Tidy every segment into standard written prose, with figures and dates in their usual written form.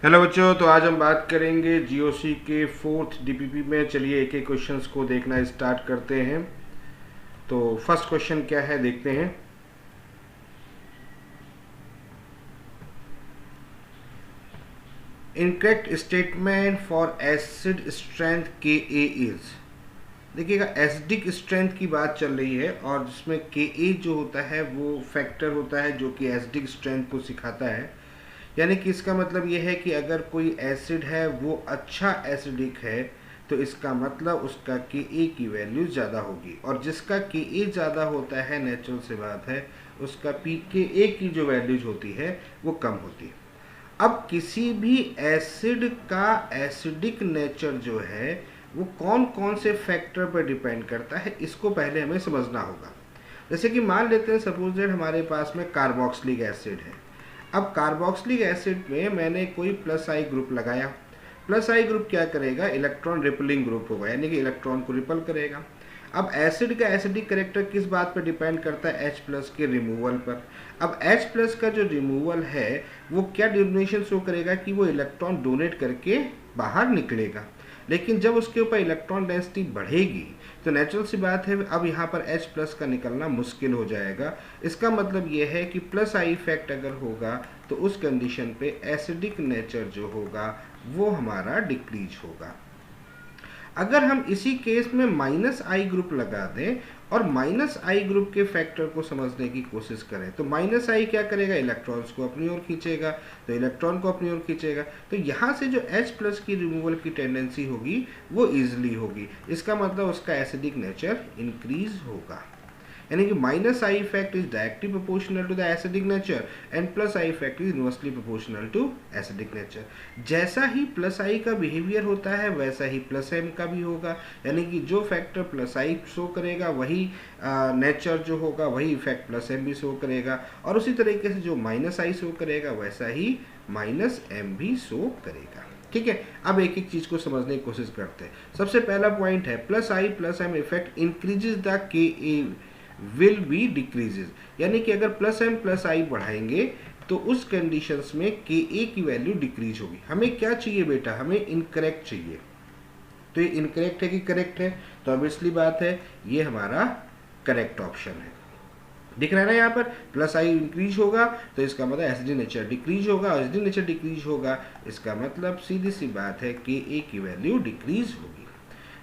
Hello बच्चों, तो आज हम बात करेंगे जीओसी के फोर्थ डीपीपी में। चलिए एक एक क्वेश्चंस को देखना स्टार्ट करते हैं। तो फर्स्ट क्वेश्चन क्या है देखते हैं। Incorrect statement for acid strength के ए इज। देखिएगा, एसिडिक स्ट्रेंथ की बात चल रही है और जिसमें के ए जो होता है वो फैक्टर होता है जो कि एसिडिक स्ट्रेंथ को सिखाता है। यानी कि इसका मतलब ये है कि अगर कोई एसिड है वो अच्छा एसिडिक है तो इसका मतलब उसका के ए की वैल्यू ज़्यादा होगी, और जिसका के ए ज़्यादा होता है नेचुरल सी बात है उसका पी के ए की जो वैल्यूज होती है वो कम होती है। अब किसी भी एसिड का एसिडिक नेचर जो है वो कौन कौन से फैक्टर पर डिपेंड करता है, इसको पहले हमें समझना होगा। जैसे कि मान लेते हैं सपोज दैट हमारे पास में कार्बोक्सिलिक एसिड है। अब कार्बोक्सिलिक एसिड में मैंने कोई प्लस आई ग्रुप लगाया। प्लस आई ग्रुप क्या करेगा, इलेक्ट्रॉन रिपलिंग ग्रुप होगा, यानी कि इलेक्ट्रॉन को रिपल करेगा। अब एसिड का एसिडिक करेक्टर किस बात पर डिपेंड करता है, H प्लस के रिमूवल पर। अब H प्लस का जो रिमूवल है वो क्या डिफिनेशन शो करेगा कि वो इलेक्ट्रॉन डोनेट करके बाहर निकलेगा। लेकिन जब उसके ऊपर इलेक्ट्रॉन डेंसिटी बढ़ेगी तो नेचुरल सी बात है अब यहाँ पर H प्लस का निकलना मुश्किल हो जाएगा। इसका मतलब ये है कि प्लस आई इफेक्ट अगर होगा तो उस कंडीशन पे एसिडिक नेचर जो होगा वो हमारा डिक्रीज होगा। अगर हम इसी केस में माइनस आई ग्रुप लगा दें और माइनस आई ग्रुप के फैक्टर को समझने की कोशिश करें तो माइनस आई क्या करेगा, इलेक्ट्रॉन्स को अपनी ओर खींचेगा, तो इलेक्ट्रॉन को अपनी ओर खींचेगा, तो यहाँ से जो H प्लस की रिमूवल की टेंडेंसी होगी वो ईजिली होगी। इसका मतलब उसका एसिडिक नेचर इंक्रीज होगा। यानी कि minus I effect is directly proportional to the acidic nature and plus I effect is inversely proportional to acidic nature. जैसा ही प्लस आई का बिहेवियर होता है वैसा ही प्लस एम का भी होगा। यानी कि जो फैक्टर प्लस आई शो करेगा वही नेचर जो होगा वही इफेक्ट प्लस एम भी शो करेगा, और उसी तरीके से जो माइनस आई शो करेगा वैसा ही माइनस एम भी शो करेगा। ठीक है, अब एक एक चीज को समझने की कोशिश करते हैं। सबसे पहला पॉइंट है plus I plus M effect increases the K A will B decreases. यानी कि अगर प्लस एम प्लस आई बढ़ाएंगे तो उस कंडीशंस में के ए की वैल्यू डिक्रीज होगी। हमें क्या चाहिए बेटा, हमें इनकरेक्ट चाहिए। तो ये इनकरेक्ट है कि करेक्ट है, तो ऑब्वियसली बात है ये हमारा करेक्ट ऑप्शन है। दिख रहा है ना, यहाँ पर प्लस आई इंक्रीज होगा तो इसका मतलब एसिडिक नेचर डिक्रीज होगा, एसिडिक नेचर डिक्रीज होगा इसका मतलब सीधी सी बात है के ए की वैल्यू डिक्रीज होगी।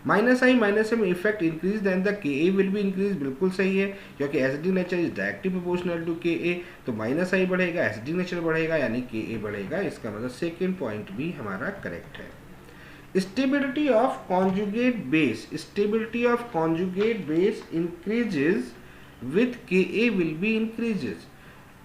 Minus I minus M effect increase then the K A will be increase, बिल्कुल सही है क्योंकि acidic nature is directly proportional to K A, तो माइनस आई बढ़ेगा एसिडिक नेचर बढ़ेगा यानी के ए बढ़ेगा। इसका मतलब सेकेंड पॉइंट भी हमारा करेक्ट है। Stability of conjugate base, stability of conjugate base increases with के ए विल बी इंक्रीजेज।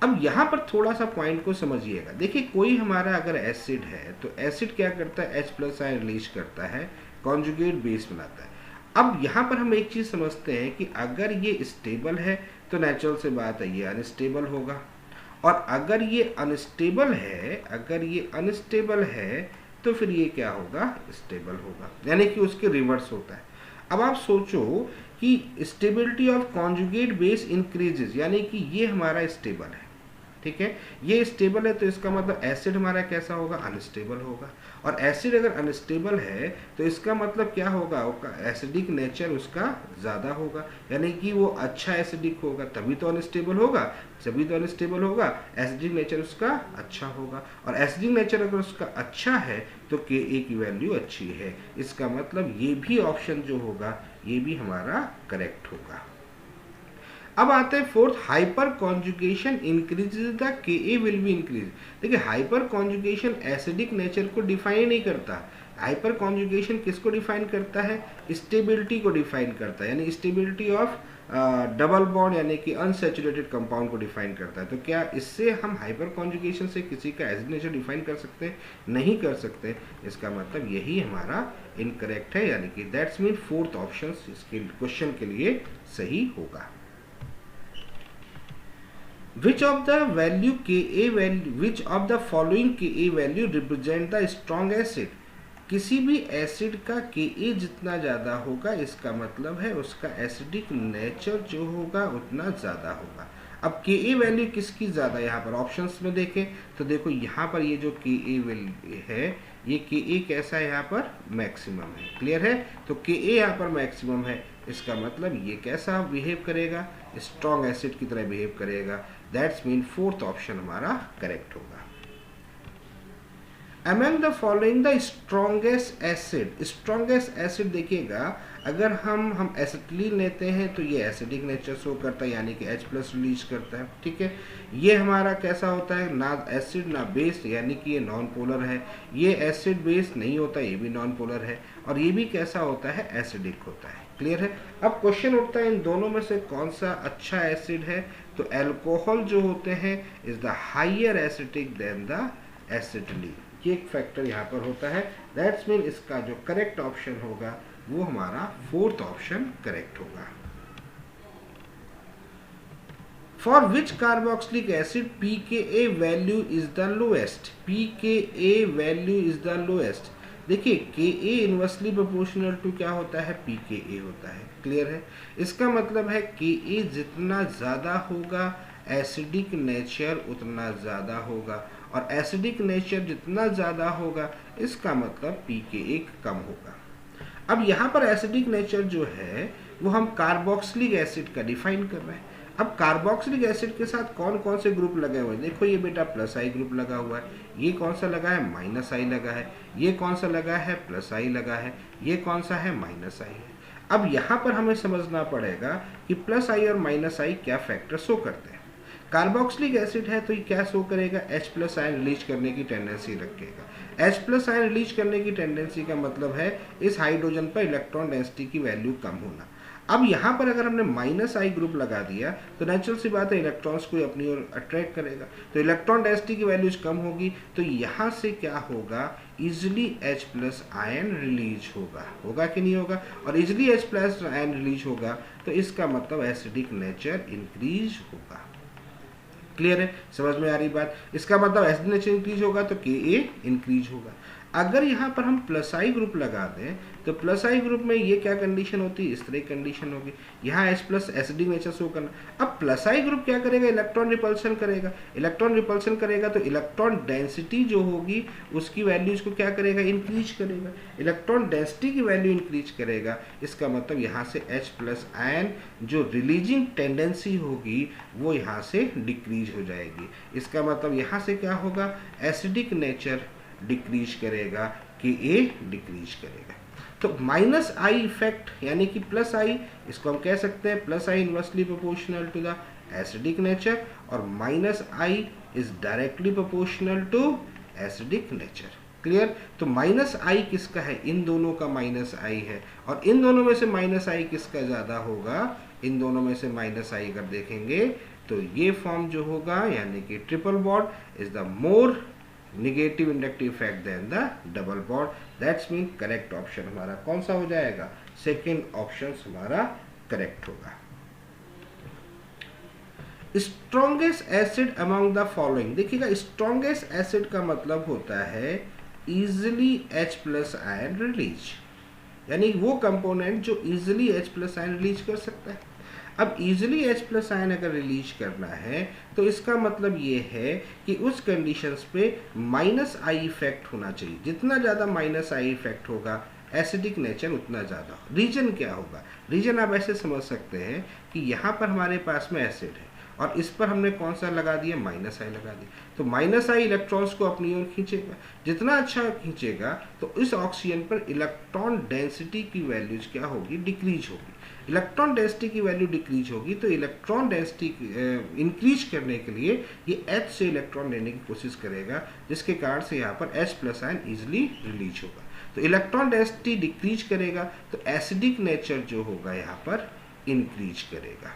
अब यहाँ पर थोड़ा सा पॉइंट को समझिएगा। देखिए कोई हमारा अगर एसिड है तो एसिड क्या करता है, H प्लस आई रिलीज करता है, कॉन्जुगेट बेस बनाता है। अब यहाँ पर हम एक चीज समझते हैं कि अगर ये स्टेबल है तो नेचुरल से बात है ये अनस्टेबल होगा, और अगर ये अनस्टेबल है, अगर ये अनस्टेबल है तो फिर ये क्या होगा, स्टेबल होगा, यानी कि उसके रिवर्स होता है। अब आप सोचो कि stability of conjugate base increases, यानी कि ये हमारा स्टेबल है, ठीक है, ये स्टेबल है तो इसका मतलब एसिड हमारा कैसा होगा, अनस्टेबल होगा। और एसिड अगर अनस्टेबल है तो इसका मतलब क्या होगा, एसिडिक नेचर उसका ज़्यादा होगा, यानी कि वो अच्छा एसिडिक होगा, तभी तो अनस्टेबल होगा, तभी तो अनस्टेबल होगा, एसिडिक नेचर उसका अच्छा होगा। और एसिडिक नेचर अगर उसका अच्छा है तो के ए की वैल्यू अच्छी है। इसका मतलब ये भी ऑप्शन जो होगा ये भी हमारा करेक्ट होगा। अब आते हैं fourth, hyper conjugation increases the K A will be increase. देखिए हाइपर कॉन्जुगेशन एसिडिक नेचर को डिफाइन नहीं करता, हाइपर कॉन्जुगेशन किसको डिफाइन करता है, स्टेबिलिटी को डिफाइन करता है, यानी स्टेबिलिटी ऑफ डबल बॉन्ड यानी कि अनसैचुरेटेड कंपाउंड को डिफाइन करता है। तो क्या इससे हम हाइपर कॉन्जुगेशन से किसी का एसिडिक नेचर डिफाइन कर सकते हैं, नहीं कर सकते। इसका मतलब यही हमारा इनकरेक्ट है, यानी कि दैट्स मीन फोर्थ ऑप्शन इसके क्वेश्चन के लिए सही होगा। Which of the value Ka value, which of the following Ka value represent the strong acid? किसी भी एसिड का Ka जितना ज़्यादा होगा इसका मतलब है उसका एसिडिक नेचर जो होगा उतना ज़्यादा होगा। अब के ए वैल्यू किसकी ज़्यादा, यहाँ पर ऑप्शंस में देखें तो देखो यहाँ पर ये जो के ए वैल्यू है, ये के ए कैसा है, यहाँ पर मैक्सिमम है। क्लियर है, तो के ए यहाँ पर मैक्सिमम है, इसका मतलब ये कैसा बिहेव करेगा, स्ट्रॉन्ग एसिड की तरह बिहेव करेगा। दैट्स मीन फोर्थ ऑप्शन हमारा करेक्ट होगा। Among the following the strongest acid, strongest acid देखिएगा, अगर हम एसिटिलीन लेते हैं तो ये एसिडिक नेचर शो करता है, यानी कि H+ रिलीज करता है। ठीक है, ये हमारा कैसा होता है, ना एसिड ना बेस, यानी कि ये नॉन पोलर है। ये एसिड बेस नहीं होता, ये भी नॉन पोलर है। और ये भी कैसा होता है, एसिडिक होता है। क्लियर है। अब क्वेश्चन उठता है इन दोनों में से कौन सा अच्छा एसिड है, तो अल्कोहल जो होते हैं is the higher acidic then the acetylene, ये एक फैक्टर यहाँ पर होता है। दैट्स मीन इसका जो करेक्ट ऑप्शन होगा वो हमारा फोर्थ ऑप्शन करेक्ट होगा। For which carboxylic acid pKa value is the lowest, pKa value is the lowest. देखिए Ka इनवर्सली प्रोपोर्शनल टू क्या होता है, pKa होता है। क्लियर है, इसका मतलब है Ka जितना ज़्यादा होगा एसिडिक नेचर उतना ज़्यादा होगा, और एसिडिक नेचर जितना ज़्यादा होगा इसका मतलब pKa कम होगा। अब यहाँ पर एसिडिक नेचर जो है वो हम कार्बोक्सिलिक एसिड का डिफाइन कर रहे हैं। अब कार्बोक्सिलिक एसिड के साथ कौन कौन से ग्रुप लगे हुए हैं, देखो ये बेटा +I ग्रुप लगा हुआ है, ये कौन सा लगा है, -I लगा है, ये कौन सा लगा है, +I लगा है, ये कौन सा है, -I है। अब यहाँ पर हमें समझना पड़ेगा कि +I और -I क्या फैक्टर शो करते हैं। कार्बोक्सिलिक एसिड है तो ये क्या शो करेगा, H+ आयन रिलीज करने की टेंडेंसी रखेगा। H+ आयन रिलीज करने की टेंडेंसी का मतलब है इस हाइड्रोजन पर इलेक्ट्रॉन डेंसिटी की वैल्यू कम होना। अब यहाँ पर अगर हमने -I ग्रुप लगा दिया तो नेचुरल सी बात है इलेक्ट्रॉन्स को अपनी ओर अट्रैक्ट करेगा, तो इलेक्ट्रॉन डेंसिटी की वैल्यूज कम होगी, तो यहाँ से क्या होगा, इजिली H+ आयन रिलीज होगा कि नहीं होगा, और इजिली H+ आयन रिलीज होगा तो इसका मतलब एसिडिक नेचर इंक्रीज होगा। क्लियर है, समझ में आ रही बात। इसका मतलब एसिडिक नेचर इंक्रीज होगा तो Ka इंक्रीज होगा। अगर यहाँ पर हम +I ग्रुप लगा दें तो +I ग्रुप में ये क्या कंडीशन होती है, इस तरह कंडीशन होगी, यहाँ H+ एसिडिक नेचर शो करना। अब +I ग्रुप क्या करेगा, इलेक्ट्रॉन रिपल्सन करेगा। इलेक्ट्रॉन रिपल्सन करेगा तो इलेक्ट्रॉन डेंसिटी जो होगी उसकी वैल्यूज को क्या करेगा, इंक्रीज करेगा। इलेक्ट्रॉन डेंसिटी की वैल्यू इंक्रीज करेगा, इसका मतलब यहाँ से H+ आयन जो रिलीजिंग टेंडेंसी होगी वो यहाँ से डिक्रीज हो जाएगी। इसका मतलब यहाँ से क्या होगा, एसिडिक नेचर डिक्रीज करेगा, Ka डिक्रीज करेगा। तो -I इफेक्ट यानी कि +I, इसको हम कह सकते हैं +I inversely proportional to the acidic nature, और -I is directly proportional to acidic nature. Clear, तो -I किसका है, इन दोनों का -I है, और इन दोनों में से -I किसका ज़्यादा होगा, इन दोनों में से -I अगर देखेंगे तो ये फॉर्म जो होगा यानी कि triple bond is the more negative inductive effect then the double bond. That's mean correct option हमारा कौन सा हो जाएगा, सेकेंड ऑप्शन हमारा करेक्ट होगा। Strongest acid among the following, देखिएगा स्ट्रॉन्गेस्ट एसिड का मतलब होता है इजिली H+ आयन रिलीज, यानी वो कंपोनेंट जो इजिली H+ आयन रिलीज कर सकता है। अब इजिली H+ आयन अगर रिलीज करना है तो इसका मतलब ये है कि उस कंडीशंस पे -I इफेक्ट होना चाहिए। जितना ज़्यादा -I इफेक्ट होगा एसिडिक नेचर उतना ज़्यादा। रीजन क्या होगा, रीजन आप ऐसे समझ सकते हैं कि यहाँ पर हमारे पास में एसिड है और इस पर हमने कौन सा लगा दिया, -I लगा दिया, तो -I इलेक्ट्रॉन्स को अपनी ओर खींचेगा। जितना अच्छा खींचेगा तो इस ऑक्सीजन पर इलेक्ट्रॉन डेंसिटी की वैल्यूज क्या होगी, डिक्रीज होगी। इलेक्ट्रॉन डेंसिटी की वैल्यू डिक्रीज होगी तो इलेक्ट्रॉन डेंसिटी इंक्रीज करने के लिए ये H से इलेक्ट्रॉन लेने की कोशिश करेगा, जिसके कारण से यहाँ पर H+ आयन इजिली रिलीज होगा। तो इलेक्ट्रॉन डेंसिटी डिक्रीज करेगा तो एसिडिक नेचर जो होगा यहाँ पर इंक्रीज करेगा।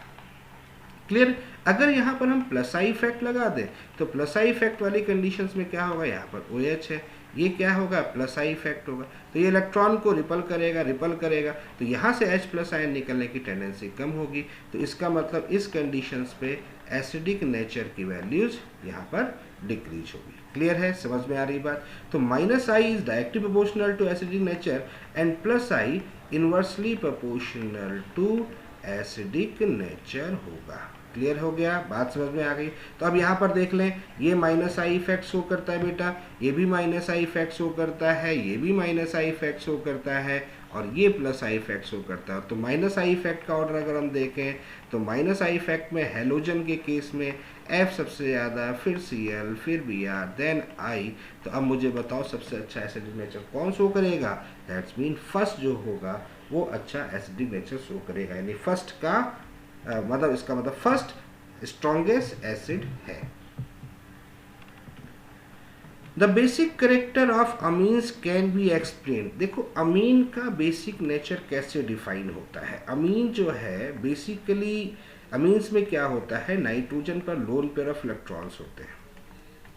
क्लियर, अगर यहाँ पर हम +I इफेक्ट लगा दें तो +I इफेक्ट वाली कंडीशंस में क्या होगा, यहाँ पर OH है, ये क्या होगा, +I इफेक्ट होगा, तो ये इलेक्ट्रॉन को रिपल करेगा, तो यहाँ से H+ आयन निकलने की टेंडेंसी कम होगी। तो इसका मतलब इस कंडीशंस पे एसिडिक नेचर की वैल्यूज यहाँ पर डिक्रीज होगी। क्लियर है, समझ में आ रही बात। तो -I is directly proportional to acidic nature and +I inversely proportional to acidic nature होगा। क्लियर हो गया, बात समझ में आ गई। तो अब यहाँ पर देख लें, ये माइनस आई इफेक्ट शो करता है बेटा, ये भी माइनस आई इफेक्ट शो करता है, ये भी माइनस आई इफेक्ट शो करता है, और ये प्लस आई इफेक्ट शो करता है। तो माइनस आई इफेक्ट का ऑर्डर अगर हम देखें तो माइनस आई इफेक्ट में हेलोजन के केस में F सबसे ज़्यादा, फिर Cl, फिर Br, देन I। तो अब मुझे बताओ सबसे अच्छा एसिडिक नेचर कौन शो करेगा? दैट्स मीन फर्स्ट जो होगा वो अच्छा एसिडिक नेचर शो करेगा, यानी फर्स्ट का मतलब इसका मतलब फर्स्ट स्ट्रॉन्गेस्ट एसिड है। The basic character of amines can be explain. देखो अमीन का बेसिक नेचर कैसे डिफाइन होता है। अमीन जो है बेसिकली अमीन्स में क्या होता है, नाइट्रोजन पर लोन पेयर ऑफ इलेक्ट्रॉन्स होते हैं,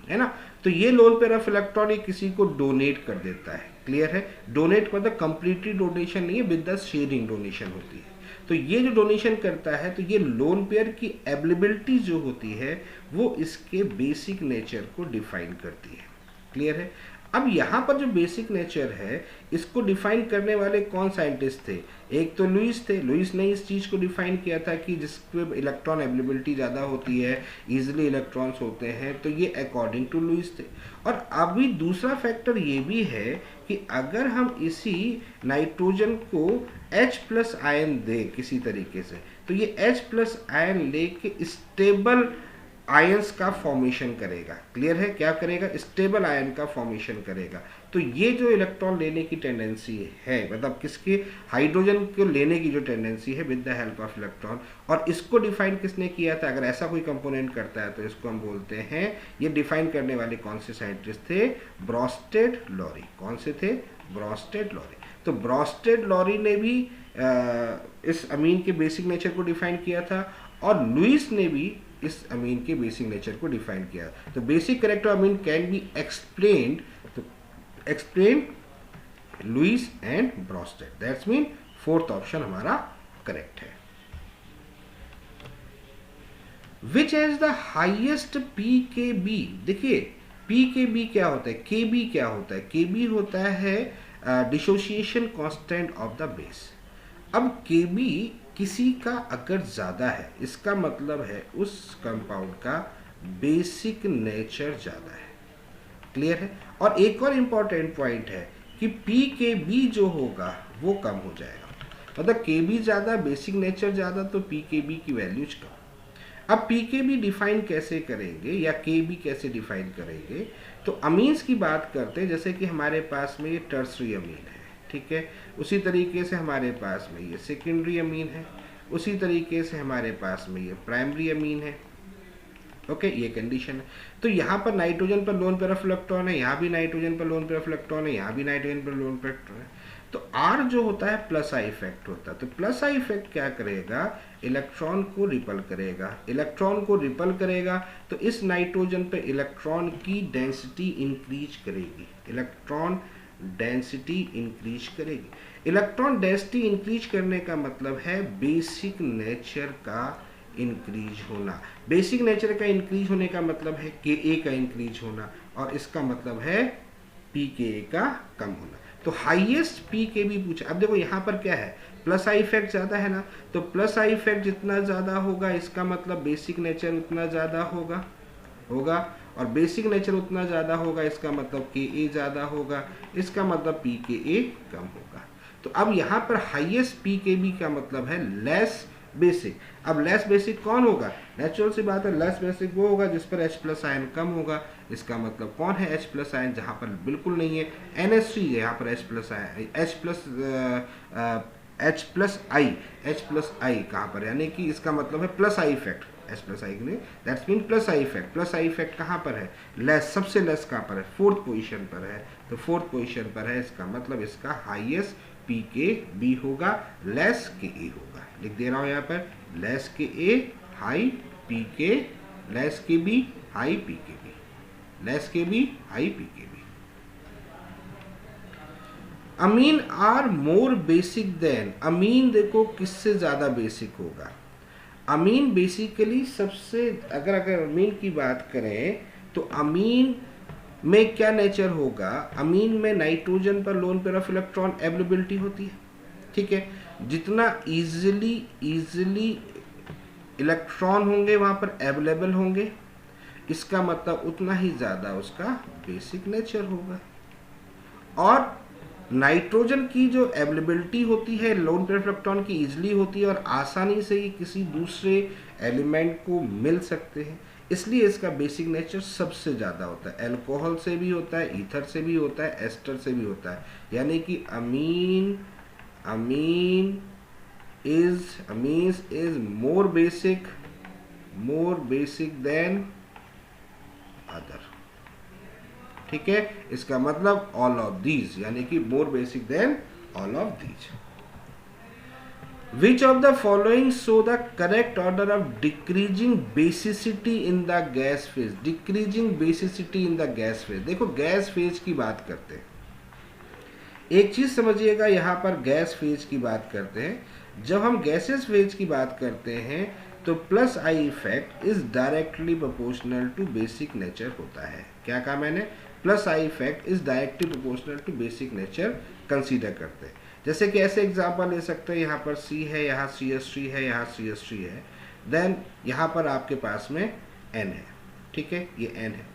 है ना। तो ये लोन पेयर ऑफ इलेक्ट्रॉन ये किसी को डोनेट कर देता है, क्लियर है। डोनेट मतलब कंप्लीटली डोनेशन नहीं है, विद द शेयरिंग डोनेशन होती है। तो ये जो डोनेशन करता है तो ये लोन पेयर की अवेलेबिलिटी जो होती है वो इसके बेसिक नेचर को डिफाइन करती है, क्लियर है। अब यहाँ पर जो बेसिक नेचर है इसको डिफाइन करने वाले कौन साइंटिस्ट थे? एक तो लुईस थे। लुईस ने इस चीज़ को डिफाइन किया था कि जिसपे इलेक्ट्रॉन अवेलेबिलिटी ज़्यादा होती है, इजीली इलेक्ट्रॉन्स होते हैं, तो ये अकॉर्डिंग टू लुईस थे। और अभी दूसरा फैक्टर ये भी है कि अगर हम इसी नाइट्रोजन को H+ आयन दे किसी तरीके से, तो ये H+ आयन लेके स्टेबल आयंस का फॉर्मेशन करेगा, क्लियर है। क्या करेगा? स्टेबल आयन का फॉर्मेशन करेगा। तो ये जो इलेक्ट्रॉन लेने की टेंडेंसी है, मतलब किसके, हाइड्रोजन को लेने की जो टेंडेंसी है with the help of electron, और इसको डिफाइन किसने किया था? अगर ऐसा कोई कंपोनेंट करता है तो इसको हम बोलते हैं, ये डिफाइन करने वाले कौन से साइंटिस्ट थे? Bronsted Lowry. कौन से थे? Bronsted Lowry. तो ब्रॉस्टेड लॉरी ने भी इस अमीन के बेसिक नेचर को डिफाइन किया था, और लुईस ने भी इस अमीन के बेसिक नेचर को डिफाइन किया। तो basic character amine can be explained, तो explain Lewis and Bronsted, that's mean fourth option हमारा करेक्ट है। Which has the highest pKb। देखिए pKb क्या होता है, Kb क्या होता है? Kb होता है dissociation constant of the base. अब Kb किसी का अगर ज़्यादा है, इसका मतलब है उस कंपाउंड का बेसिक नेचर ज़्यादा है, क्लियर है। और एक और इम्पॉर्टेंट पॉइंट है कि pKb जो होगा वो कम हो जाएगा, मतलब Kb ज़्यादा, बेसिक नेचर ज़्यादा, तो pKb की वैल्यूज कम। अब pKb डिफाइन कैसे करेंगे या Kb कैसे डिफाइन करेंगे? तो अमीन्स की बात करते हैं, जैसे कि हमारे पास में ये टर्सरी अमीन है, ठीक है। उसी तरीके से हमारे पास में ये सेकेंडरी अमीन है, उसी तरीके से हमारे पास में ये प्राइमरी अमीन है, ओके, ये कंडीशन है। तो यहाँ पर नाइट्रोजन पर लोन पेयर ऑफ इलेक्ट्रॉन है, यहाँ भी नाइट्रोजन पर लोन पेयर ऑफ इलेक्ट्रॉन है, यहाँ भी नाइट्रोजन पर लोन पेयर इलेक्ट्रॉन है। तो R जो होता है प्लस आई इफेक्ट होता है। तो प्लस आई इफेक्ट क्या करेगा? इलेक्ट्रॉन को रिपल करेगा। इलेक्ट्रॉन को रिपल करेगा तो इस नाइट्रोजन पे इलेक्ट्रॉन की डेंसिटी इंक्रीज करेगी, इलेक्ट्रॉन डेंसिटी इंक्रीज करेगी। इलेक्ट्रॉन डेंसिटी इंक्रीज करने का मतलब है बेसिक नेचर का इंक्रीज होना। बेसिक नेचर का इंक्रीज होने का मतलब है Ka का इंक्रीज होना, और इसका मतलब है pKa का कम होना। तो हाईएस्ट pKb पूछा। अब देखो यहाँ पर क्या है, प्लस आई इफेक्ट ज़्यादा है ना, तो प्लस आई इफेक्ट जितना ज़्यादा होगा इसका मतलब बेसिक नेचर उतना ज़्यादा होगा, और बेसिक नेचर उतना ज़्यादा होगा इसका मतलब Ka ज़्यादा होगा, इसका मतलब pKa कम होगा। तो अब यहाँ पर हाईएस्ट pKb का मतलब है लेस बेसिक। अब लेस बेसिक कौन होगा? नेचुरल सी बात है, लेस बेसिक वो होगा जिस पर H+ आयन कम होगा। इसका मतलब कौन है H+ आयन? जहाँ पर बिल्कुल नहीं है NH3 है, यहाँ पर H+ आयन, H+ I कहाँ पर, यानी कि इसका मतलब है plus I effect, H+ I के लिए, that's mean plus I effect. Plus I effect कहाँ पर है? लेस, सबसे लेस कहाँ पर है? फोर्थ पोजीशन पर है। तो फोर्थ पोजीशन पर है, इसका मतलब इसका हाईएस्ट pKb होगा, लेस Ka होगा। लिख दे रहा हूँ यहाँ पर, less Ka high pK, less Kb high pKb, less Kb high pKb। Amine are more basic than. Amine देखो किससे ज़्यादा बेसिक होगा? अमीन बेसिकली सबसे, अगर अमीन की बात करें तो अमीन में क्या नेचर होगा? अमीन में नाइट्रोजन पर loan pair of electron availability होती है, ठीक है। जितना इजीली इलेक्ट्रॉन होंगे वहाँ पर अवेलेबल होंगे, इसका मतलब उतना ही ज़्यादा उसका बेसिक नेचर होगा। और नाइट्रोजन की जो अवेलेबिलिटी होती है लोन पेयर ऑफ इलेक्ट्रॉन की ईजिली होती है और आसानी से ही किसी दूसरे एलिमेंट को मिल सकते हैं, इसलिए इसका बेसिक नेचर सबसे ज़्यादा होता है। अल्कोहल से भी होता है, ईथर से भी होता है, एस्टर से भी होता है। यानी कि amine is more basic than other. ठीक है, इसका मतलब ऑल ऑफ दीज, यानी कि more basic than all of these. Which of the following show the correct order of decreasing basicity in the gas phase? Decreasing basicity in the gas phase। देखो gas phase की बात करते हैं, एक चीज समझिएगा, यहाँ पर गैस फेज की बात करते हैं। जब हम गैसेस फेज की बात करते हैं तो plus I effect is directly proportional to basic nature होता है। क्या कहा मैंने? Plus I effect is directly proportional to basic nature consider करते हैं। जैसे कि ऐसे एग्जांपल ले सकते हैं, यहाँ पर C है, यहाँ CH3 है, यहाँ CH3 है, देन यहाँ पर आपके पास में N है। ठीक है, ये N है।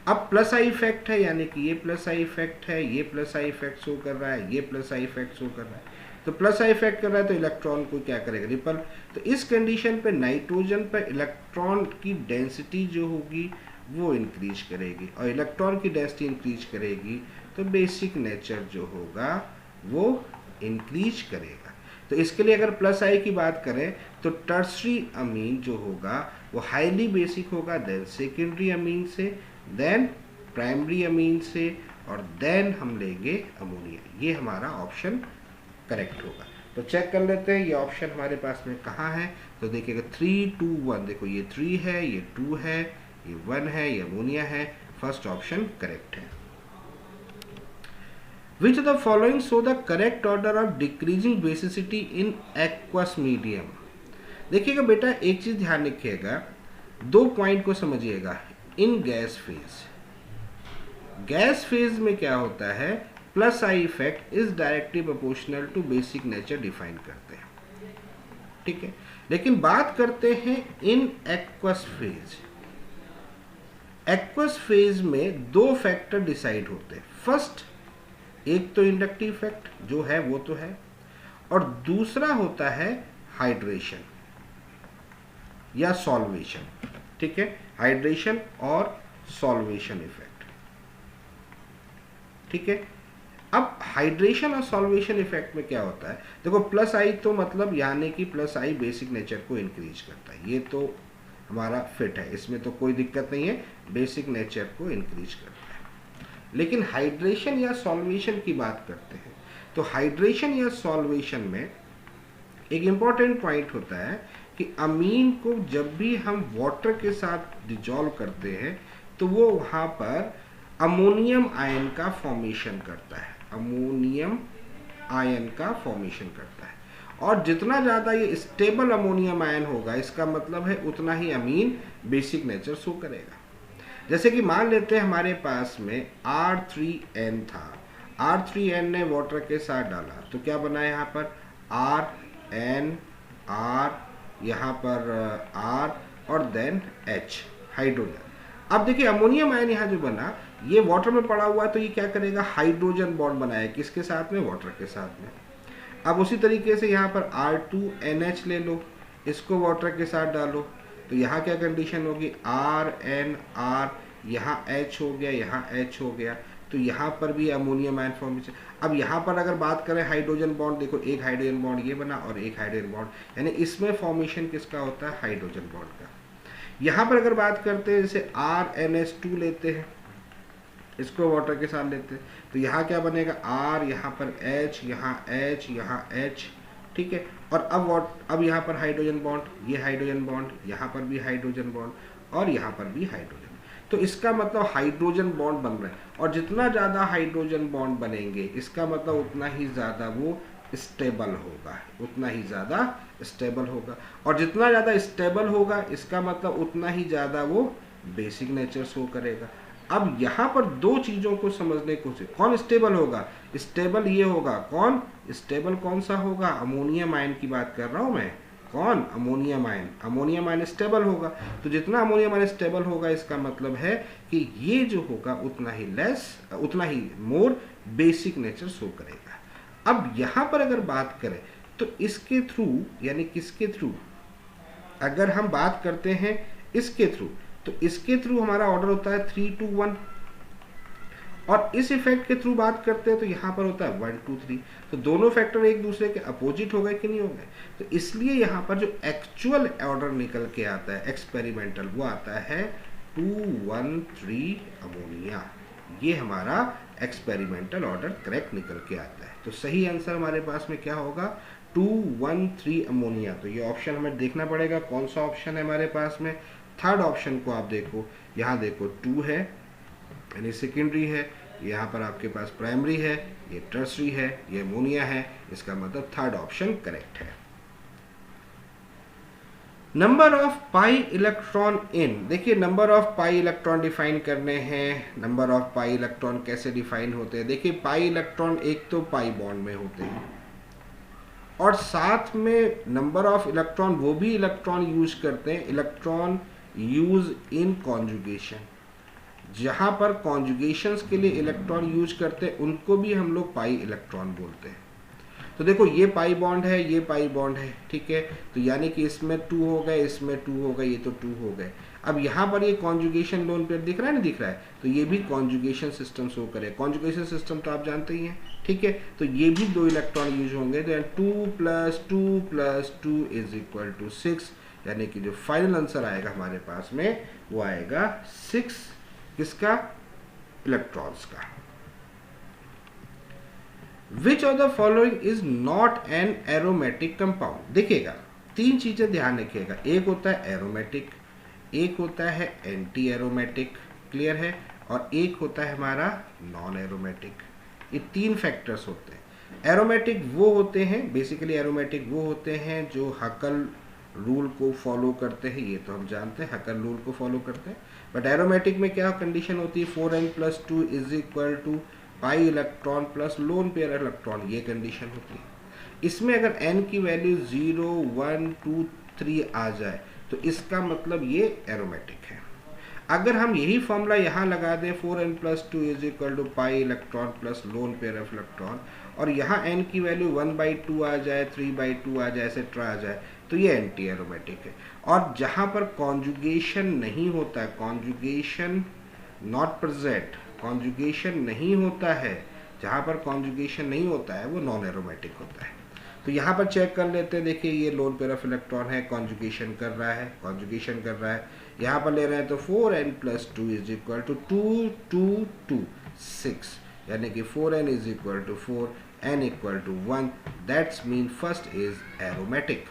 अब प्लस आई इफेक्ट है, यानी कि ये प्लस आई इफेक्ट है, ये प्लस आई इफेक्ट शो कर रहा है, ये प्लस आई इफेक्ट शो कर रहा है। तो प्लस आई इफेक्ट कर रहा है तो इलेक्ट्रॉन को क्या करेगा? रिपल। तो इस कंडीशन पे नाइट्रोजन पर इलेक्ट्रॉन की डेंसिटी जो होगी वो इंक्रीज करेगी, और इलेक्ट्रॉन की डेंसिटी इंक्रीज करेगी तो बेसिक नेचर जो होगा वो इंक्रीज करेगा। तो इसके लिए अगर प्लस आई की बात करें तो टर्सरी अमीन जो होगा वो हाईली बेसिक होगा, देन सेकेंडरी अमीन से, देन प्राइमरी अमीन से, और देन हम लेंगे अमोनिया। ये हमारा ऑप्शन करेक्ट होगा। तो चेक कर लेते हैं ये ऑप्शन हमारे पास में कहाँ है। तो देखिएगा 3, 2, 1, देखो ये 3 है, ये 2 है, ये 1 है, ये अमोनिया है। फर्स्ट ऑप्शन करेक्ट है। Which of the following show the correct order of decreasing basicity in aqueous medium? देखिएगा बेटा, एक चीज ध्यान रखिएगा, दो पॉइंट को समझिएगा। इन गैस फेज में क्या होता है? Plus I effect is directly proportional to basic nature define करते हैं। ठीक है, लेकिन बात करते हैं in aqueous phase. Aqueous phase में दो फैक्टर डिसाइड होते हैं। फर्स्ट, एक तो इंडक्टिव इफेक्ट जो है वो तो है, और दूसरा होता है हाइड्रेशन या सॉल्वेशन। ठीक है, हाइड्रेशन और सॉल्वेशन इफेक्ट। ठीक है, अब हाइड्रेशन और सॉल्वेशन इफेक्ट में क्या होता है? देखो प्लस आई तो मतलब यानी कि प्लस आई बेसिक नेचर को इंक्रीज करता है, ये तो हमारा फिट है, इसमें तो कोई दिक्कत नहीं है, बेसिक नेचर को इंक्रीज करता है। लेकिन हाइड्रेशन या सॉल्वेशन की बात करते हैं तो हाइड्रेशन या सॉल्वेशन में एक इम्पॉर्टेंट पॉइंट होता है कि अमीन को जब भी हम वाटर के साथ डिजॉल्व करते हैं तो वो वहाँ पर अमोनियम आयन का फॉर्मेशन करता है, अमोनियम आयन का फॉर्मेशन करता है। और जितना ज़्यादा ये स्टेबल अमोनियम आयन होगा, इसका मतलब है उतना ही अमीन बेसिक नेचर शो करेगा। जैसे कि मान लेते हैं हमारे पास में R3N था, R3N ने वाटर के साथ डाला तो क्या बना यहाँ पर? RN, R, यहाँ पर R और देन H, हाइड्रोजन। अब देखिए अमोनियम आयन यहाँ जो बना, ये वाटर में पड़ा हुआ तो ये क्या करेगा? हाइड्रोजन बॉन्ड बनाया, किसके साथ में? वाटर के साथ में। अब उसी तरीके से यहाँ पर R2NH ले लो, इसको वाटर के साथ डालो तो यहाँ क्या कंडीशन होगी? RNR, यहाँ H हो गया, यहाँ H हो गया, तो यहाँ पर भी अमोनियम आयन फॉर्मेशन। अब यहाँ पर अगर बात करें हाइड्रोजन बॉन्ड, देखो एक हाइड्रोजन बॉन्ड ये बना और एक हाइड्रोजन बॉन्ड, यानी इसमें फॉर्मेशन किसका होता है? हाइड्रोजन बॉन्ड का। यहाँ पर अगर बात करते हैं जैसे RNH2 लेते हैं, इसको वाटर के साथ लेते हैं तो यहाँ क्या बनेगा? R, यहाँ पर H, यहाँ H, यहाँ H। ठीक है, और अब यहाँ पर हाइड्रोजन बॉन्ड, ये हाइड्रोजन बॉन्ड, यहाँ पर भी हाइड्रोजन बॉन्ड और यहाँ पर भी हाइड्रोजन। तो इसका मतलब हाइड्रोजन बॉन्ड बन रहा है, और जितना ज़्यादा हाइड्रोजन बॉन्ड बनेंगे इसका मतलब उतना ही ज़्यादा वो स्टेबल होगा, उतना ही ज़्यादा स्टेबल होगा, और जितना ज़्यादा स्टेबल होगा इसका मतलब उतना ही ज़्यादा वो बेसिक नेचर शो करेगा। अब यहाँ पर दो चीज़ों को समझने को से, कौन स्टेबल होगा? स्टेबल ये होगा, कौन स्टेबल कौन सा होगा? अमोनियम आयन की बात कर रहा हूँ मैं, कौन? Ammonium ion. Ammonium ion stable होगा, तो जितना अमोनियम आयन स्टेबल होगा इसका मतलब है कि ये जो होगा उतना ही मोर बेसिक नेचर शो करेगा। अब यहाँ पर अगर बात करें तो इसके थ्रू, यानी किसके थ्रू, अगर हम बात करते हैं इसके थ्रू, तो इसके थ्रू हमारा ऑर्डर होता है 3 to 1, और इस इफेक्ट के थ्रू बात करते हैं तो यहाँ पर होता है 1 to 3। तो दोनों फैक्टर एक दूसरे के अपोजिट हो गए कि नहीं हो गए? तो इसलिए यहाँ पर जो एक्चुअल ऑर्डर निकल के आता है एक्सपेरिमेंटल, वो आता है 213 अमोनिया। ये हमारा एक्सपेरिमेंटल ऑर्डर करेक्ट निकल के आता है। तो सही आंसर हमारे पास में क्या होगा? 213 अमोनिया। तो ये ऑप्शन हमें देखना पड़ेगा कौन सा ऑप्शन है हमारे पास में। थर्ड ऑप्शन को आप देखो, यहाँ देखो 2 है यानी सेकेंडरी है, यहाँ पर आपके पास प्राइमरी है, ये टर्सरी है, ये अमोनिया है, इसका मतलब थर्ड ऑप्शन करेक्ट है। Number of pi electron in, देखिए number of pi electron define करने हैं। नंबर ऑफ पाई इलेक्ट्रॉन कैसे डिफाइन होते हैं? देखिए पाई इलेक्ट्रॉन एक तो पाई बॉन्ड में होते हैं, और साथ में नंबर ऑफ इलेक्ट्रॉन वो भी इलेक्ट्रॉन यूज करते हैं, इलेक्ट्रॉन यूज इन कॉन्जुगेशन। जहां पर कॉन्जुगेशंस के लिए इलेक्ट्रॉन यूज करते हैं उनको भी हम लोग पाई इलेक्ट्रॉन बोलते हैं। तो देखो ये पाई बॉन्ड है, ये पाई बॉन्ड है, ठीक है, तो यानी कि इसमें 2 हो गए, इसमें 2 हो गए, ये तो 2 हो गए। अब यहाँ पर ये कॉन्जुगेशन लोन पेयर दिख रहा है, नहीं दिख रहा है, तो ये भी कॉन्जुगेशन सिस्टम शो करे। कॉन्जुगेशन सिस्टम तो आप जानते ही हैं, ठीक है, तो ये भी 2 इलेक्ट्रॉन यूज होंगे। तो 2 + 2 + 2 = 6, यानी कि जो फाइनल आंसर आएगा हमारे पास में वो आएगा 6, किसका? इलेक्ट्रॉन्स का। Which of the following is not an aromatic compound? देखिएगा 3 चीजें ध्यान रखिएगा, एक होता है एरोमेटिक, एक होता है एंटी एरोमेटिक, क्लियर है, और एक होता है हमारा नॉन एरोमेटिक। ये 3 फैक्टर्स होते हैं। एरोमेटिक वो होते हैं, बेसिकली एरोमेटिक वो होते हैं जो हकल रूल को फॉलो करते हैं, ये तो हम जानते हैं हकल रूल को फॉलो करते हैं। बट एरोमेटिक में क्या कंडीशन होती है? 4n + 2 = पाई electron plus lone pair electron, ये कंडीशन होती है। इसमें अगर n की वैल्यू 0, 1, 2, 3 आ जाए तो इसका मतलब ये एरोमेटिक है। अगर हम यही फॉर्मूला यहाँ लगा दें 4n + 2 = pi electron plus lone pair of electron, और यहाँ n की वैल्यू 1/2 आ जाए, 3/2 आ जाए, एसेट्रा आ जाए, तो ये एंटी एरोमेटिक है। और जहाँ पर कॉन्जुगेशन नहीं होता है, कॉन्जुगेशन नॉट प्रेजेंट, कॉन्जुगेशन नहीं होता है, जहाँ पर कॉन्जुगेशन नहीं होता है वो नॉन एरोमेटिक होता है। तो यहाँ पर चेक कर लेते हैं, देखिए ये लोन पेयर ऑफ इलेक्ट्रॉन है, कॉन्जुगेशन कर रहा है, कॉन्जुगेशन कर रहा है, यहाँ पर ले रहे हैं तो 4n + 2 = 2, 2, 2, 6, यानी कि 4n = 4, n = 1, that's mean first is aromatic.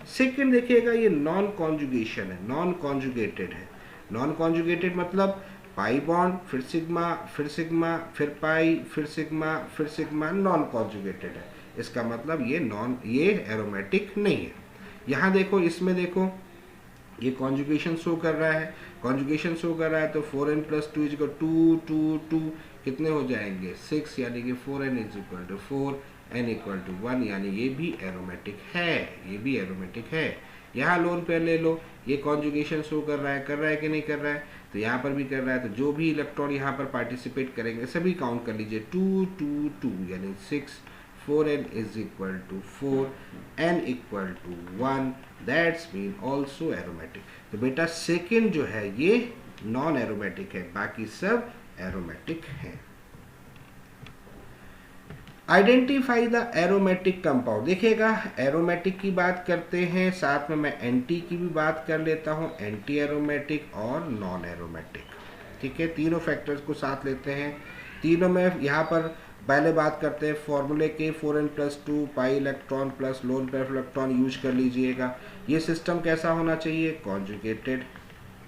Second देखिएगा ये नॉन कॉन्जुगेशन है, नॉन कॉन्जुगेटेड है। नॉन कॉन्जुगेटेड मतलब पाई बॉन्ड, फिर सिग्मा, फिर सिग्मा, फिर पाई, फिर सिग्मा, फिर सिग्मा, नॉन कॉन्जुगेटेड है। इसका मतलब ये एरोमेटिक नहीं है। यहाँ देखो, इसमें देखो ये कॉन्जुगेशन शो कर रहा है, कॉन्जुगेशन शो कर रहा है, तो 4n + 2 = 2, 2, 2, कितने हो जाएंगे? 6, यानी कि 4n = 4, n = 1, यानी ये भी एरोमेटिक है, ये भी एरोमेटिक है। यहाँ लोन पेयर ले लो, ये कॉन्जुगेशन शो कर रहा है कि नहीं कर रहा है? तो यहाँ पर भी कर रहा है, तो जो भी इलेक्ट्रॉन यहाँ पर पार्टिसिपेट करेंगे सभी काउंट कर लीजिए, 2, 2, 2, यानी 6, 4n = 4, n = 1, that's mean also aromatic. तो बेटा सेकेंड जो है ये नॉन एरोमेटिक है, बाकी सब एरोमेटिक हैं। Identify the aromatic compound. देखिएगा एरोमेटिक की बात करते हैं, साथ में मैं एंटी की भी बात कर लेता हूँ, एंटी एरोमेटिक और नॉन एरोमेटिक, ठीक है, तीनों फैक्टर्स को साथ लेते हैं। तीनों में यहाँ पर पहले बात करते हैं फॉर्मूले के, 4n + 2 पाई electron plus lone pair electron use कर लीजिएगा। ये सिस्टम कैसा होना चाहिए? कॉन्जुगेटेड,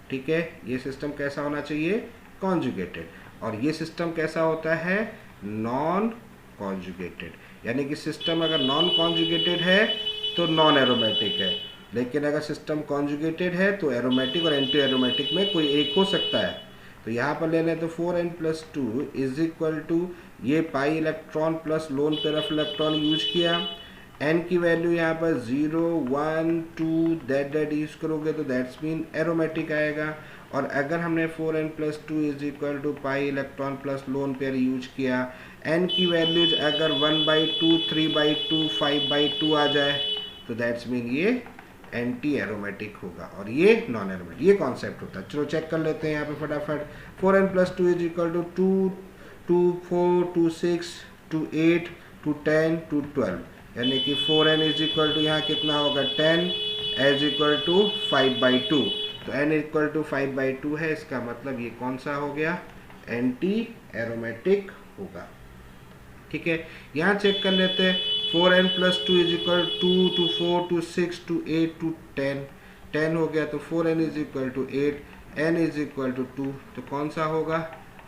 ठीक है, ये सिस्टम कैसा होना चाहिए? कॉन्जुगेटेड। और ये सिस्टम कैसा होता है? नॉन कॉन्जुगेटेड, यानी कि सिस्टम अगर नॉन कॉन्जुगेटेड है तो नॉन एरोमेटिक है, लेकिन अगर सिस्टम कॉन्जुगेटेड है तो एरोमेटिक और एंटी एरोमेटिक में कोई एक हो सकता है। तो यहाँ पर ले लें तो 4n + 2 = ये पाई electron plus lone pair of electron use किया, एन की वैल्यू यहाँ पर 0 1 2 दैट यूज करोगे तो दैट्स मीन एरोमेटिक आएगा। और अगर हमने 4n+2 is equal to pi electron plus lone pair use किया, एन की वैल्यूज अगर 1/2 3/2 5/2 आ जाए तो दैट्स मीन ये एंटी एरोमेटिक होगा और ये नॉन एरोमेटिक। ये कॉन्सेप्ट होता है। चलो चेक कर लेते हैं यहाँ पे फटाफट। 4n+2 इज इक्वल टू 2 2 4 2 6 2 8 2 10 2 12, यानी कि 4n इज इक्वल टू यहाँ कितना होगा 10 एज इक्वल टू 5/2। तो n इक्वल टू 5/2 है, इसका मतलब ये कौन सा हो गया, एंटी एरोमेटिक होगा। ठीक है, यहाँ चेक कर लेते हैं। 4n+2 इज इक्वल 2 2 4 2 6 2 8 2 10, 10 हो गया तो 4n is equal to 8, n is equal to 2, तो कौन सा होगा,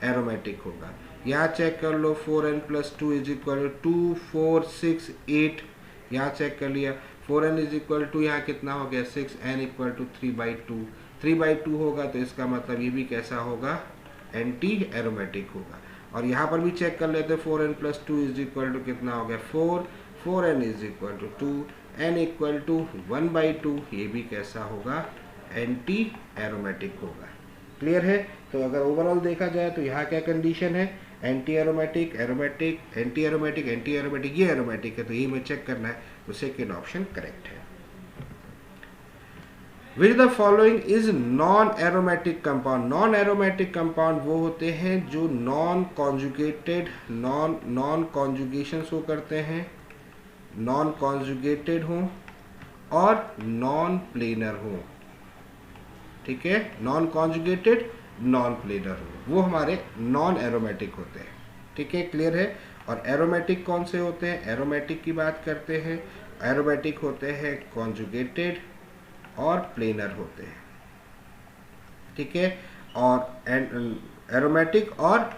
एरोमेटिक होगा। यहाँ चेक कर लो 4n+2 इज इक्वल टू 2 4 6 8, यहाँ चेक कर लिया 4n इज इक्वल टू यहाँ कितना हो गया 6, n इक्वल टू 3/2, 3/2 होगा तो इसका मतलब ये भी कैसा होगा, एंटी एरोमेटिक होगा। और यहाँ पर भी चेक कर लेते हैं 4n+2 इज इक्वल टू कितना हो गया 4, 4n is equal to 2, n equal to 1/2, ये भी कैसा होगा, एंटी एरोमेटिक होगा। क्लियर है। तो अगर ओवरऑल देखा जाए तो यहाँ क्या कंडीशन है, anti aromatic, aromatic, anti aromatic, anti aromatic, ये एरोमेटिक है, तो ये में चेक करना है, तो सेकेंड ऑप्शन करेक्ट है। Which the following is non aromatic compound. Non aromatic compound वो होते हैं जो non conjugated, non conjugation show करते हैं, नॉन कॉन्जुगेटेड हो और नॉन प्लेनर हो। ठीक है, नॉन कॉन्जुगेटेड नॉन प्लेनर हो, वो हमारे नॉन एरोमेटिक होते हैं। ठीक है, क्लियर है। और एरोमेटिक कौन से होते हैं, एरोमेटिक की बात करते हैं, एरोमेटिक होते हैं कॉन्जुगेटेड और प्लेनर होते हैं। ठीक है, और एरोमेटिक और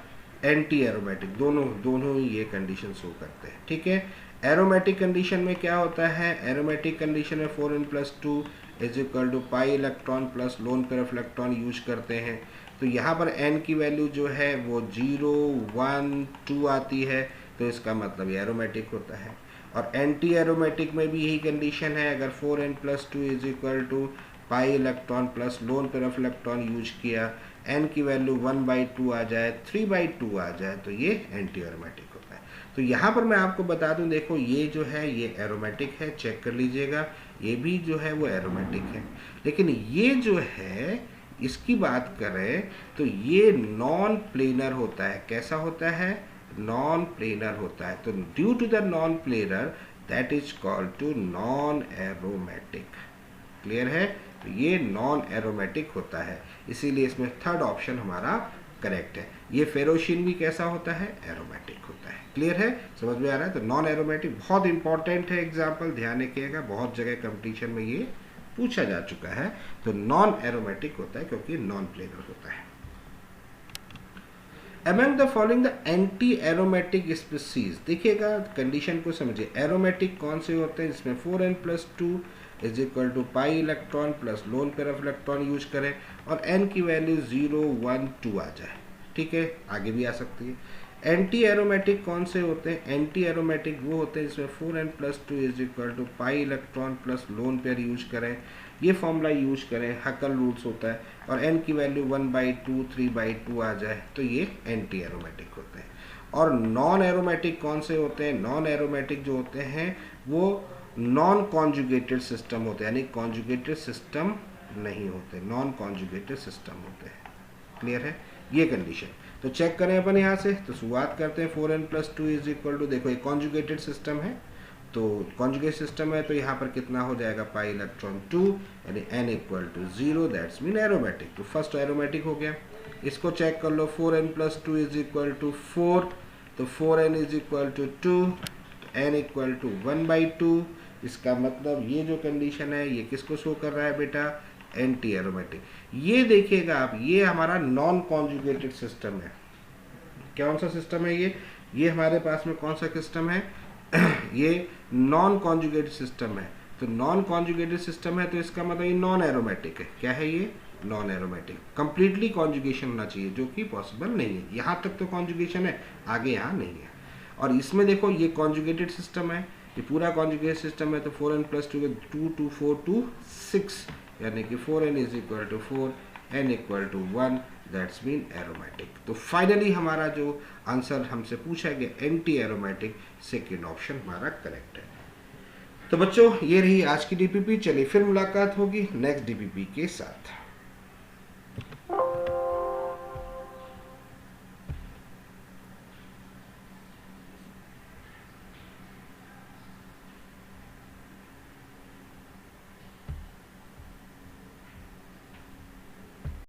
एंटी एरोमेटिक दोनों ही ये कंडीशन शो करते हैं। ठीक है, एरोमेटिक कंडीशन में क्या होता है, एरोमेटिक कंडीशन में 4n+2 is equal to pi electron plus lone pair of electron use करते हैं। तो यहाँ पर n की वैल्यू जो है वो 0 1 2 आती है, तो इसका मतलब ये एरोमेटिक होता है। और एंटी एरोमेटिक में भी यही कंडीशन है, अगर 4n+2 is equal to pi electron plus lone pair of electron use किया, n की वैल्यू 1/2 आ जाए, 3/2 आ जाए, तो ये एंटी एरोमेटिक होता है। तो यहाँ पर मैं आपको बता दूं, देखो ये जो है ये एरोमेटिक है, चेक कर लीजिएगा, ये भी जो है वो एरोमेटिक है। लेकिन ये जो है इसकी बात करें तो ये नॉन प्लेनर होता है। कैसा होता है, नॉन प्लेनर होता है। तो due to the non planar that is called to non aromatic. Clear है, तो ये नॉन एरोमेटिक होता है, इसीलिए इसमें थर्ड ऑप्शन हमारा करेक्ट है। ये फेरोशिन भी कैसा होता है, एरोमेटिक होता है। क्लियर है, समझ में आ रहा है। तो नॉन एरोमेटिक बहुत इंपॉर्टेंट है, एग्जाम्पल ध्यान रखिएगा, बहुत जगह कंपटीशन में ये पूछा जा चुका है। तो नॉन एरोमेटिक होता है क्योंकि नॉन प्लेनर होता है। Among the following the anti aromatic species, देखिएगा कंडीशन को समझिए। एरोमेटिक कौन से होते हैं, जिसमें 4n+2 is equal to pi electron plus lone pair of electron use करें और n की वैल्यू 0 1 2 आ जाए। ठीक है, आगे भी आ सकती है। एंटी एरोमेटिक कौन से होते हैं, एंटी एरोमेटिक वो होते हैं जिसमें 4n+2 is equal to pi electron plus lone pair use करें, ये फॉर्मूला यूज करें, हकल रूल्स होता है, और n की वैल्यू 1/2 3/2 आ जाए, तो ये एंटी एरोमेटिक होते हैं। और नॉन एरोमेटिक कौन से होते हैं, नॉन एरोमेटिक जो होते हैं वो नॉन कॉन्जुगेटेड सिस्टम होते हैं, यानी कॉन्जुगेटेड सिस्टम नहीं होते, नॉन कॉन्जुगेटेड सिस्टम होते हैं। क्लियर है, ये कंडीशन। तो चेक करें अपन यहाँ से, तो शुरुआत करते हैं। 4n+2 इज इक्वल टू, देखो एक कॉन्जुगेटेड सिस्टम है, तो कॉन्जुगेट सिस्टम है, तो यहाँ पर कितना हो जाएगा, पाई इलेक्ट्रॉन 2, यानी n equal to 0, that's mean aromatic. तो फर्स्ट एरोमेटिक हो गया। इसको चेक कर लो, 4n+2 इज इक्वल टू 4, तो 4n is equal to 2, n equal to 1/2। इसका मतलब ये जो कंडीशन है ये किसको शो कर रहा है बेटा, एंटी एरोमेटिक। ये देखिएगा आप, ये हमारा नॉन कॉन्जुगेटेड सिस्टम है। कौन सा सिस्टम है ये हमारे पास में कौन सा सिस्टम है ये नॉन कॉन्जुगेटेड सिस्टम है। तो नॉन कॉन्जुगेटेड सिस्टम है, तो इसका मतलब ये नॉन एरोमेटिक है। क्या है ये, नॉन एरोमेटिक। कंप्लीटली कॉन्जुगेशन होना चाहिए, जो कि पॉसिबल नहीं है। यहाँ तक तो कॉन्जुगेशन है, आगे यहाँ नहीं है। और इसमें देखो ये कॉन्जुगेटेड सिस्टम है, ये पूरा कॉन्जुगेट सिस्टम है तो 4n प्लस 2 2 2 4 2 6, यानी कि 4n is equal to 4, n equal to 1, that's mean aromatic. तो फाइनली हमारा जो आंसर हमसे पूछा गया एंटी एरोमेटिक, सेकेंड ऑप्शन हमारा करेक्ट है। तो बच्चों ये रही आज की डीपीपी। चलिए फिर मुलाकात होगी नेक्स्ट डीपीपी के साथ।